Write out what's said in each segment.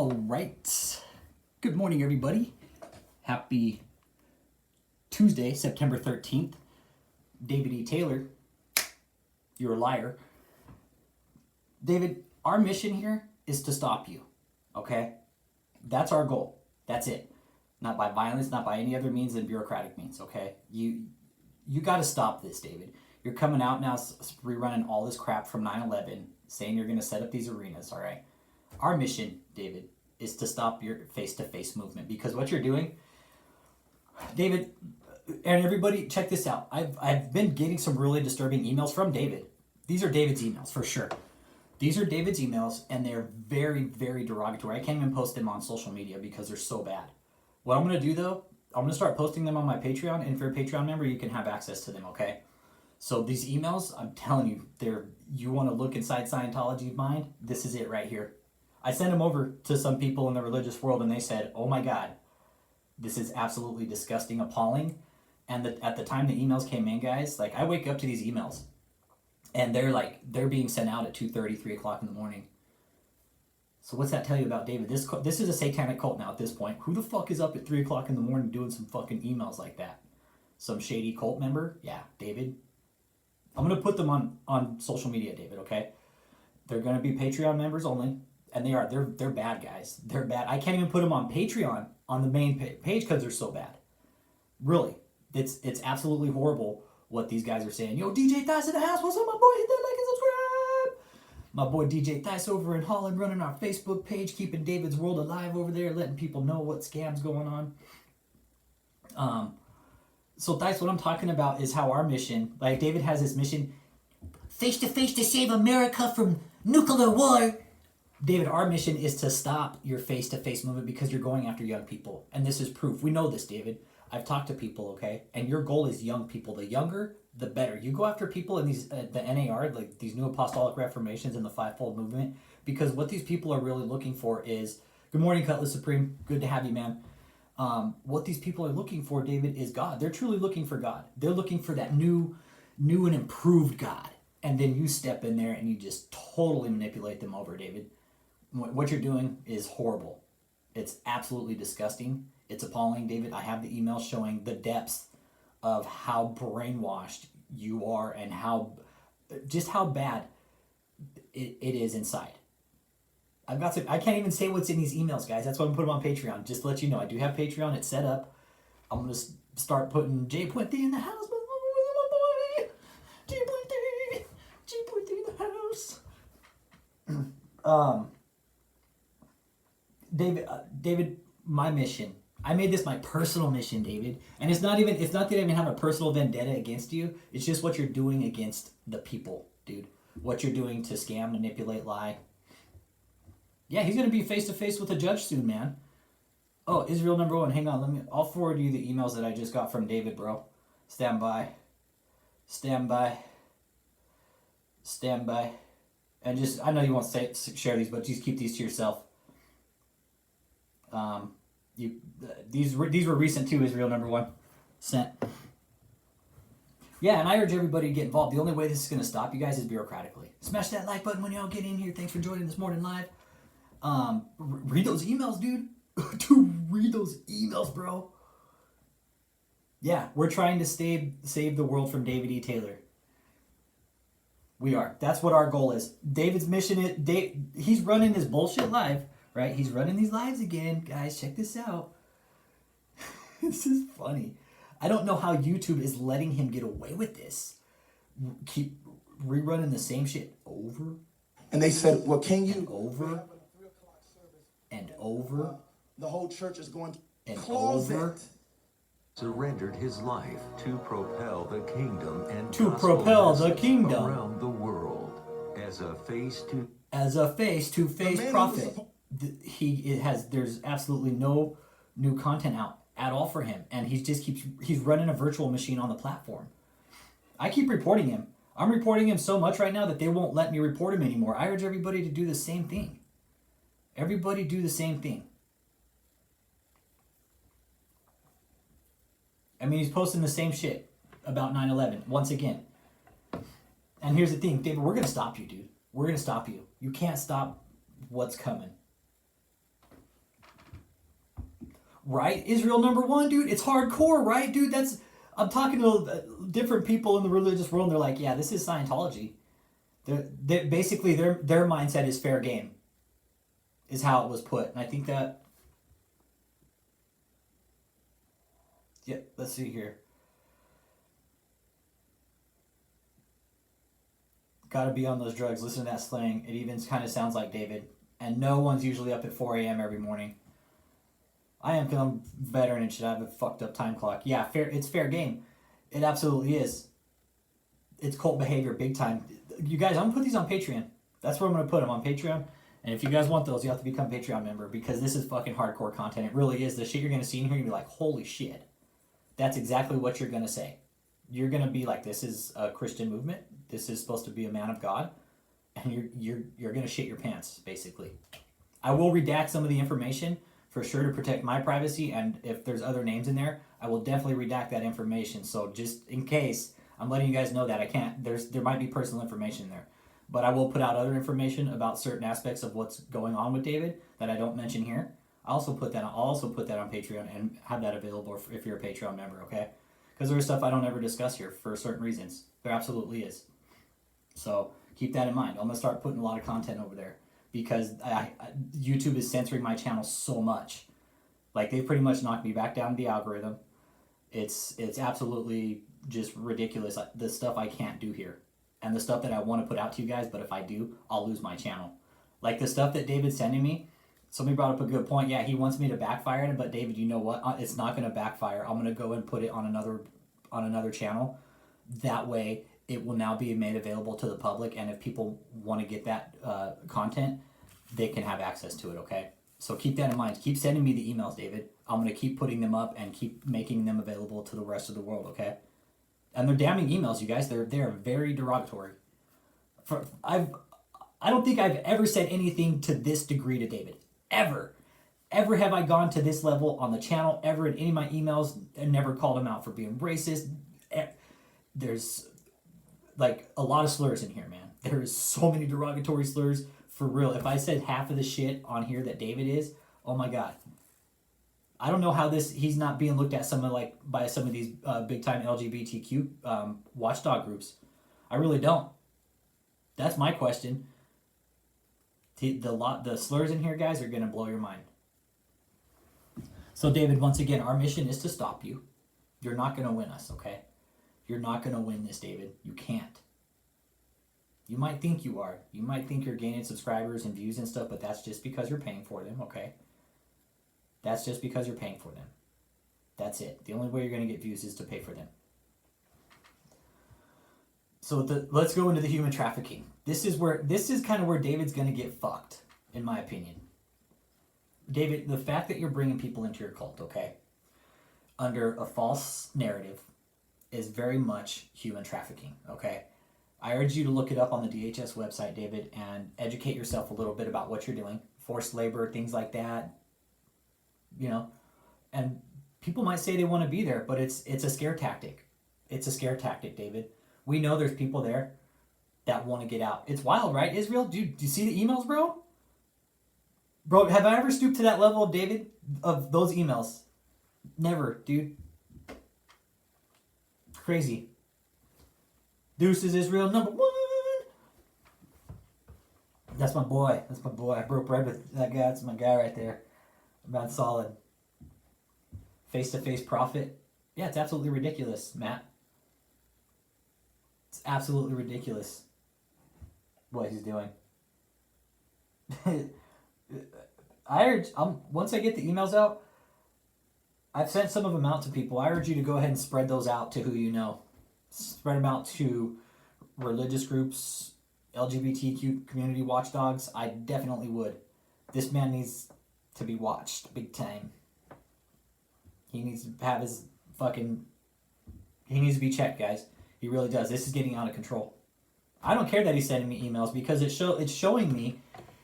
All right. Good morning, everybody. Happy Tuesday, September 13th. DavidETaylor, you're a liar. David, our mission here is to stop you, okay? That's our goal. That's it. Not by violence, not by any other means than bureaucratic means, okay? You got to stop this, David. You're coming out now rerunning all this crap from 9/11, saying you're going to set up these arenas, all right? Our mission, David, is to stop your face-to-face movement, because what you're doing, David, and everybody, check this out. I've been getting some really disturbing emails from David. These are David's emails, for sure. These are David's emails, and they're very, very derogatory. I can't even post them on social media because they're so bad. What I'm going to do, though, I'm going to start posting them on my Patreon, and if you're a Patreon member, you can have access to them, okay? So these emails, I'm telling you, you want to look inside Scientology's mind, this is it right here. I sent them over to some people in the religious world, and they said, oh my God, this is absolutely disgusting, appalling. And at the time the emails came in, guys, like, I wake up to these emails, and they're being sent out at 2:30, 3 o'clock in the morning. So what's that tell you about David? This is a satanic cult now at this point. Who the fuck is up at 3 o'clock in the morning doing some fucking emails like that? Some shady cult member? Yeah, David. I'm going to put them on social media, David, okay? They're going to be Patreon members only. And they're bad, guys. They're bad. I can't even put them on Patreon on the main page because they're so bad. Really. It's absolutely horrible what these guys are saying. Yo, DJ Thice in the house. What's up, my boy? Hit that like and subscribe. My boy DJ Thice over in Holland running our Facebook page, keeping David's world alive over there, letting people know what scams going on. So Thice, what I'm talking about is how our mission, like David has his mission, face-to-face to save America from nuclear war. David, our mission is to stop your face-to-face movement because you're going after young people. And this is proof. We know this, David. I've talked to people, okay? And your goal is young people. The younger, the better. You go after people in these the NAR, like these New Apostolic Reformations and the Fivefold Movement, because what these people are really looking for is, good morning, Cutlass Supreme. Good to have you, man. What these people are looking for, David, is God. They're truly looking for God. They're looking for that new and improved God. And then you step in there and you just totally manipulate them over, David. What you're doing is horrible. It's absolutely disgusting. It's appalling, David. I have the email showing the depths of how brainwashed you are and how bad it is inside. I can't even say what's in these emails, guys. That's why I'm putting them on Patreon. Just to let you know, I do have Patreon. It's set up. I'm going to start putting J Puente in the house. My boy. J Puente in the house. David, my mission. I made this my personal mission, David. And it's not that I even have a personal vendetta against you. It's just what you're doing against the people, dude. What you're doing to scam, manipulate, lie. Yeah, he's going to be face-to-face with a judge soon, man. Oh, Israel number 1. Hang on, I'll forward you the emails that I just got from David, bro. Stand by. And just, I know you won't share these, but just keep these to yourself. These were recent too, Israel number 1. Sent. Yeah, and I urge everybody to get involved. The only way this is going to stop you guys is bureaucratically. Smash that like button when y'all get in here. Thanks for joining this morning live. Read those emails, dude. Dude, read those emails, bro. Yeah, we're trying to save the world from DavidETaylor. We are. That's what our goal is. David's mission is, he's running this bullshit live, right? He's running these lives again. Guys, check this out. This is funny. I don't know how YouTube is letting him get away with this. Keep rerunning the same shit over. And they said, well, can you? Over. And over. The whole church is going to close over. It. Surrendered his life to propel the kingdom and around the world as a face-to-face prophet. There's absolutely no new content out at all for him, and he's running a virtual machine on the platform. I keep reporting him. I'm reporting him so much right now that they won't let me report him anymore. I urge everybody to do the same thing. Everybody do the same thing. I mean, he's posting the same shit about 9/11 once again. And here's the thing, David, we're going to stop you, dude. We're going to stop you. You can't stop what's coming. right? Israel number one, dude. It's hardcore, right, dude? I'm talking to different people in the religious world, and they're like, yeah, this is Scientology. They're basically their mindset is fair game, is how it was put, and I think that. Yeah, let's see here. Gotta be on those drugs. Listen to that slang. It even kind of sounds like David. And no one's usually up at 4 a.m. every morning. I am because I'm a veteran and shit. I have a fucked up time clock. Yeah, it's fair game. It absolutely is. It's cult behavior big time. You guys, I'm going to put these on Patreon. That's where I'm going to put them, on Patreon. And if you guys want those, you have to become a Patreon member because this is fucking hardcore content. It really is. The shit you're going to see in here, you're going to be like, holy shit. That's exactly what you're going to say. You're going to be like, this is a Christian movement. This is supposed to be a man of God. And you're going to shit your pants, basically. I will redact some of the information for sure to protect my privacy. And if there's other names in there, I will definitely redact that information. So just in case, I'm letting you guys know that I can't, there might be personal information there. But I will put out other information about certain aspects of what's going on with David that I don't mention here. I'll also put that on Patreon and have that available if you're a Patreon member, okay? Because there's stuff I don't ever discuss here for certain reasons. There absolutely is. So keep that in mind. I'm going to start putting a lot of content over there because YouTube is censoring my channel so much. Like, they pretty much knocked me back down to the algorithm. It's absolutely just ridiculous, the stuff I can't do here. And the stuff that I want to put out to you guys, but if I do, I'll lose my channel. Like the stuff that David's sending me, somebody brought up a good point. Yeah, he wants me to backfire it, but David, you know what? It's not going to backfire. I'm going to go and put it on another channel. That way, it will now be made available to the public, and if people want to get that content, they can have access to it, okay? So keep that in mind. Keep sending me the emails, David. I'm going to keep putting them up and keep making them available to the rest of the world, okay? And they're damning emails, you guys. They're very derogatory. I don't think I've ever said anything to this degree to David. Ever have I gone to this level on the channel, ever in any of my emails, and never called him out for being racist. There's like a lot of slurs in here, man. There's so many derogatory slurs, for real. If I said half of the shit on here that David is, oh my God. I don't know how he's not being looked at by some of these big time LGBTQ watchdog groups. I really don't. That's my question. The slurs in here, guys, are going to blow your mind. So, David, once again, our mission is to stop you. You're not going to win us, okay? You're not going to win this, David. You can't. You might think you are. You might think you're gaining subscribers and views and stuff, but that's just because you're paying for them, okay? That's just because you're paying for them. That's it. The only way you're going to get views is to pay for them. So let's go into the human trafficking. This is kind of where David's going to get fucked, in my opinion. David, the fact that you're bringing people into your cult, okay, under a false narrative is very much human trafficking, okay? I urge you to look it up on the DHS website, David, and educate yourself a little bit about what you're doing. Forced labor, things like that. You know, and people might say they want to be there, but it's a scare tactic. It's a scare tactic, David. We know there's people there that want to get out. It's wild, right, Israel? Do you see the emails, bro? Bro, have I ever stooped to that level of David, of those emails? Never, dude. Crazy. Deuces, Israel number one. That's my boy. I broke bread with that guy. That's my guy right there. About solid. Face-to-face profit. Yeah, it's absolutely ridiculous, Matt. It's absolutely ridiculous what he's doing. Once I get the emails out, I've sent some of them out to people. I urge you to go ahead and spread those out to who you know. Spread them out to religious groups, LGBTQ community watchdogs. I definitely would. This man needs to be watched big time. He needs to have he needs to be checked, guys. He really does. This is getting out of control. I don't care that he's sending me emails because it's showing me,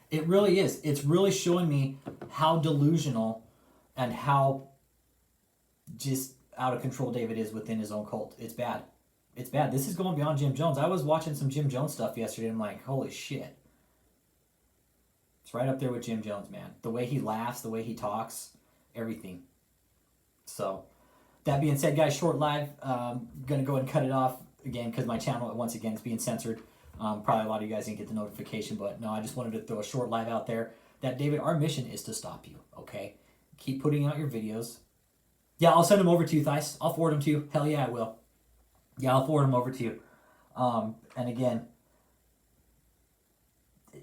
it really is. It's really showing me how delusional and how just out of control David is within his own cult. It's bad. It's bad. This is going beyond Jim Jones. I was watching some Jim Jones stuff yesterday and I'm like, holy shit. It's right up there with Jim Jones, man. The way he laughs, the way he talks, everything. So, that being said, guys, short live. Gonna go ahead and cut it off again because my channel once again is being censored. Probably a lot of you guys didn't get the notification, but no, I just wanted to throw a short live out there. That David, our mission is to stop you. Okay, keep putting out your videos. Yeah, I'll send them over to you, Thais. I'll forward them to you. Hell yeah, I will. Yeah, I'll forward them over to you. And again,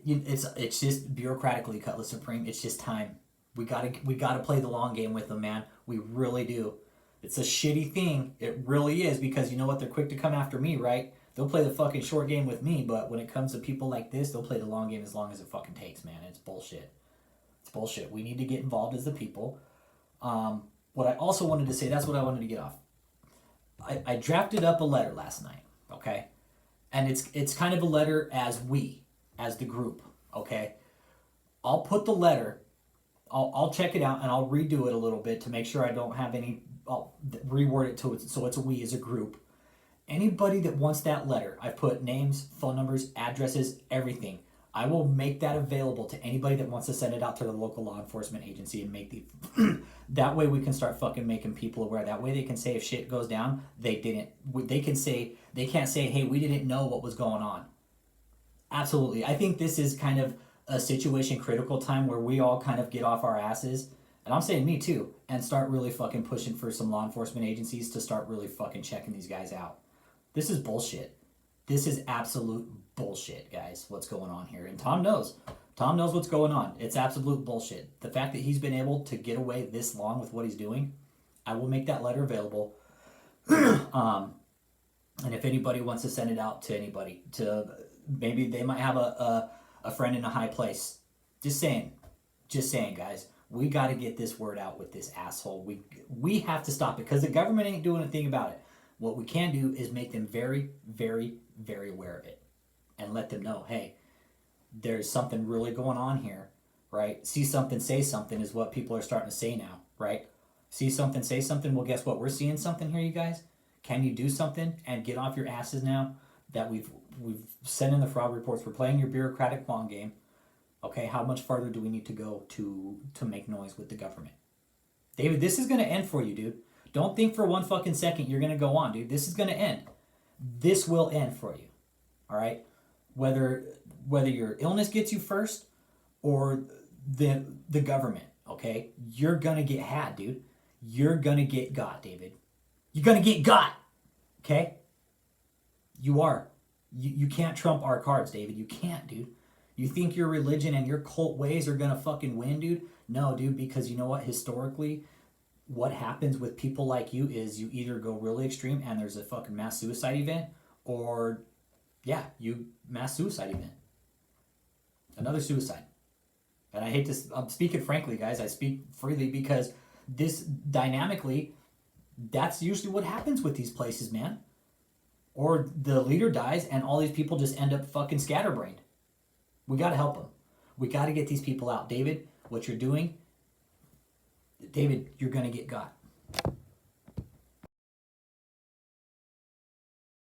it's just bureaucratically, Cutlass Supreme. It's just time. We gotta play the long game with them, man. We really do. It's a shitty thing. It really is, because you know what? They're quick to come after me, right? They'll play the fucking short game with me, but when it comes to people like this, they'll play the long game as long as it fucking takes, man. It's bullshit. It's bullshit. We need to get involved as the people. What I also wanted to say, that's what I wanted to get off. I drafted up a letter last night, okay? And it's kind of a letter as the group, okay? I'll put the letter, I'll check it out and I'll redo it a little bit to make sure I don't have any, I'll reword it so it's a we as a group. Anybody that wants that letter, I've put names, phone numbers, addresses, everything. I will make that available to anybody that wants to send it out to the local law enforcement agency and make the that way we can start fucking making people aware. That way they can say if shit goes down, they can't say, hey, we didn't know what was going on. Absolutely. I think this is kind of a situation critical time where we all kind of get off our asses, and I'm saying me too, and start really fucking pushing for some law enforcement agencies to start really fucking checking these guys out. This is bullshit. This is absolute bullshit, guys, what's going on here. And Tom knows. Tom knows what's going on. It's absolute bullshit. The fact that he's been able to get away this long with what he's doing, I will make that letter available. And if anybody wants to send it out to anybody, to maybe they might have a friend in a high place. Just saying, guys. We got to get this word out with this asshole. We have to stop it because the government ain't doing a thing about it. What we can do is make them very, very, very aware of it and let them know, hey, there's something really going on here, right? See something, say something is what people are starting to say now, right? See something, say something. Well, guess what? We're seeing something here, you guys. Can you do something and get off your asses now that we've sent in the fraud reports? We're playing your bureaucratic long game. Okay, how much farther do we need to go to make noise with the government? David, this is going to end for you, dude. Don't think for one fucking second you're going to go on, dude. This is going to end. This will end for you. All right? Whether your illness gets you first or the government, okay? You're going to get had, dude. You're going to get got, David. You're going to get got. Okay? You are. You can't trump our cards, David. You can't, dude. You think your religion and your cult ways are going to fucking win, dude? No, dude, because you know what? Historically, what happens with people like you is you either go really extreme and there's a fucking mass suicide event, or, yeah, you mass suicide event. Another suicide. And I hate to, I'm speaking frankly, guys. I speak freely because this dynamically, that's usually what happens with these places, man. Or the leader dies and all these people just end up fucking scatterbrained. We got to help them. We got to get these people out. David, what you're doing, David, you're going to get got.